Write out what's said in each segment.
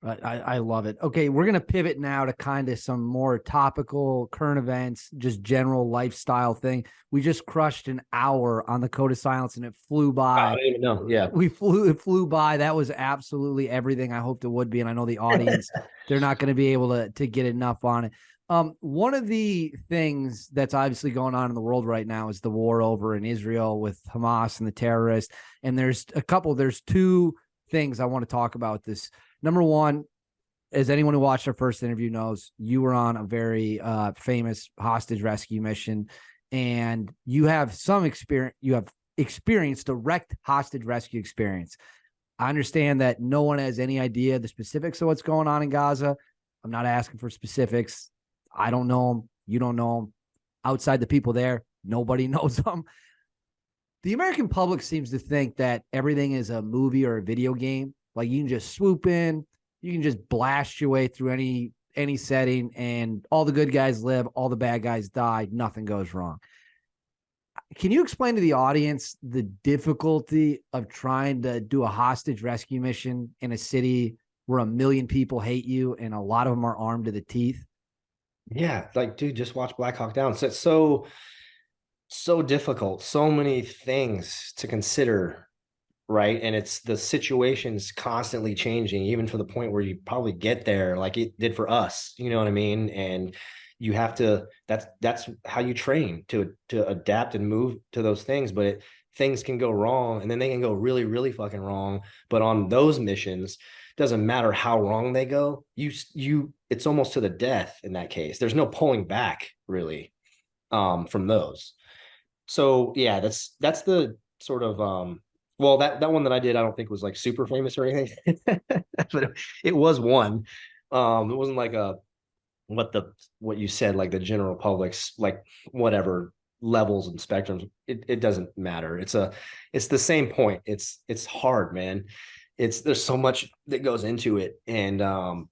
I love it. Okay, we're going to pivot now to kind of some more topical current events, just general lifestyle thing. We just crushed an hour on the Code of Silence and it flew I by. don't even know. Yeah. It flew by. That was absolutely everything I hoped it would be. And I know the audience, they're not going to be able to get enough on it. One of the things that's obviously going on in the world right now is the war over in Israel with Hamas and the terrorists. And there's two things I want to talk about this. Number one, as anyone who watched our first interview knows, you were on a very famous hostage rescue mission, and you have some experience. You have experienced direct hostage rescue experience. I understand that no one has any idea the specifics of what's going on in Gaza. I'm not asking for specifics. I don't know them. You don't know them. Outside the people there, nobody knows them. The American public seems to think that everything is a movie or a video game. Like you can just swoop in, you can just blast your way through any setting, and all the good guys live, all the bad guys die, nothing goes wrong. Can you explain to the audience the difficulty of trying to do a hostage rescue mission in a city where 1 million people hate you and a lot of them are armed to the teeth? Yeah. Like, dude, just watch Black Hawk Down. So it's so difficult, so many things to consider, right? And it's the situation's constantly changing, even for the point where you probably get there like it did for us, you know what I mean? And you have to, that's how you train to adapt and move to those things. But things can go wrong and then they can go really, really fucking wrong. But on those missions, doesn't matter how wrong they go, it's almost to the death in that case. There's no pulling back really from those. So yeah, that's the sort of well, that one that I did, I don't think was like super famous or anything, but it was one. It wasn't like a what you said, like the general public's like whatever levels and spectrums. It doesn't matter. It's the same point. It's hard, man. There's so much that goes into it, and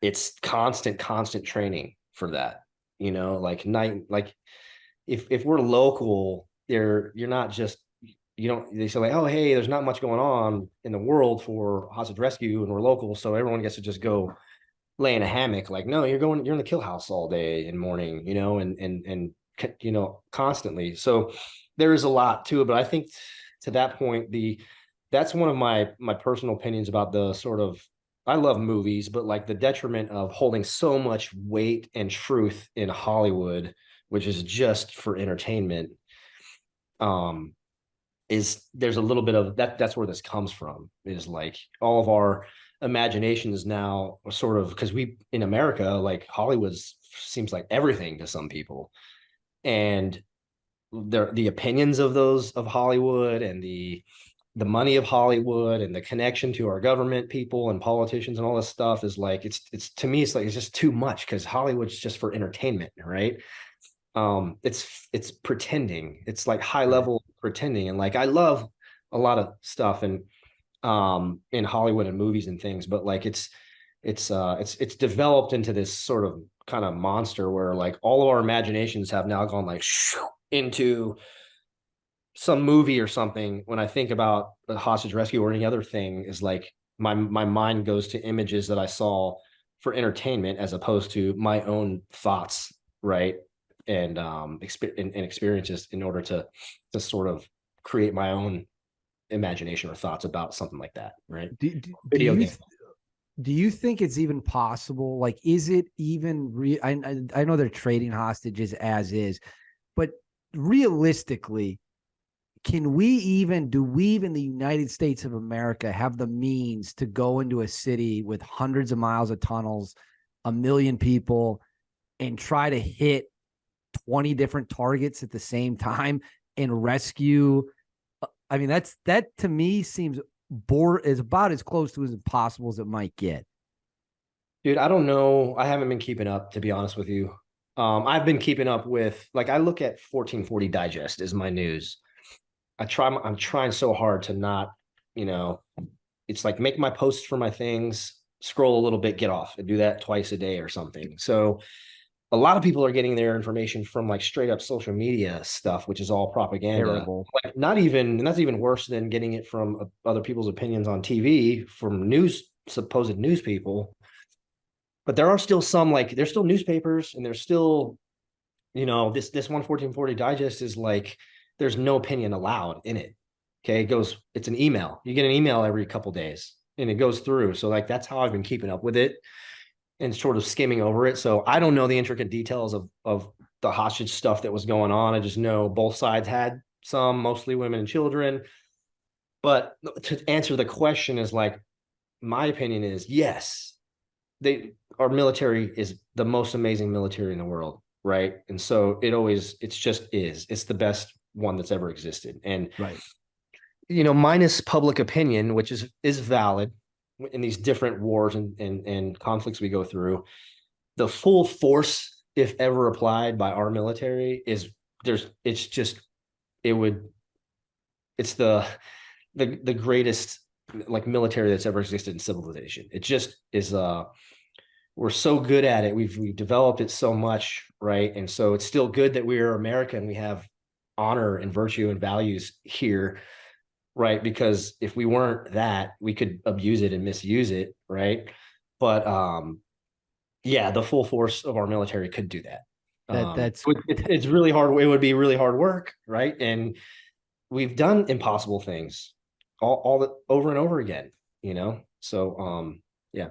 it's constant training for that. Like night, like if we're local, you're not just you don't they say like, oh hey, there's not much going on in the world for hostage rescue and we're local, so everyone gets to just go lay in a hammock. Like, no, you're in the kill house all day and morning, and constantly. So there is a lot to it, but I think to that point, that's one of my personal opinions about the sort of I love movies, but like the detriment of holding so much weight and truth in Hollywood, which is just for entertainment, um, is there's a little bit of that's where this comes from, is like all of our imaginations now are sort of, because we in America, like Hollywood seems like everything to some people, and the opinions of those of Hollywood and the money of Hollywood and the connection to our government people and politicians and all this stuff is like it's to me it's like it's just too much, because Hollywood's just for entertainment, right? It's pretending, it's like high Right. level pretending, and like I love a lot of stuff and in Hollywood and movies and things, but like it's developed into this sort of kind of monster where like all of our imaginations have now gone like into some movie or something. When I think about the hostage rescue or any other thing, is like my mind goes to images that I saw for entertainment as opposed to my own thoughts, right? And and experiences in order to sort of create my own imagination or thoughts about something like that, right? Do Video you game. do you think it's even possible? Like, is it even real? I know they're trading hostages as is, but realistically, do we even the United States of America have the means to go into a city with hundreds of miles of tunnels, 1 million people, and try to hit 20 different targets at the same time and rescue? I mean, that to me seems is about as close to as impossible as it might get. Dude, I don't know. I haven't been keeping up, to be honest with you. I've been keeping up with, like, I look at 1440 Digest as my news. I'm trying so hard to not, you know, it's like make my posts for my things, scroll a little bit, get off, and do that twice a day or something. So a lot of people are getting their information from like straight up social media stuff, which is all propaganda. Terrible. Like not even, and that's even worse than getting it from other people's opinions on TV from news supposed news people, but there are still some, like, there's still newspapers, and there's still, this 11440 digest is like, there's no opinion allowed in it. Okay. It's an email. You get an email every couple days and it goes through. So like, that's how I've been keeping up with it and sort of skimming over it. So I don't know the intricate details of the hostage stuff that was going on. I just know both sides had some, mostly women and children. But to answer the question is like, my opinion is yes, our military is the most amazing military in the world, right? And so it's the best one that's ever existed. And Right. Minus public opinion, which is valid in these different wars and conflicts we go through, the full force, if ever applied by our military, it's the greatest, like, military that's ever existed in civilization. It just is. We're so good at it. We've developed it so much, right? And so it's still good that we are American. We have honor and virtue and values here, right? Because if we weren't that, we could abuse it and misuse it, right? But yeah, the full force of our military could do that. That's It's really hard. It would be really hard work, right? And we've done impossible things all the over and over again, So yeah.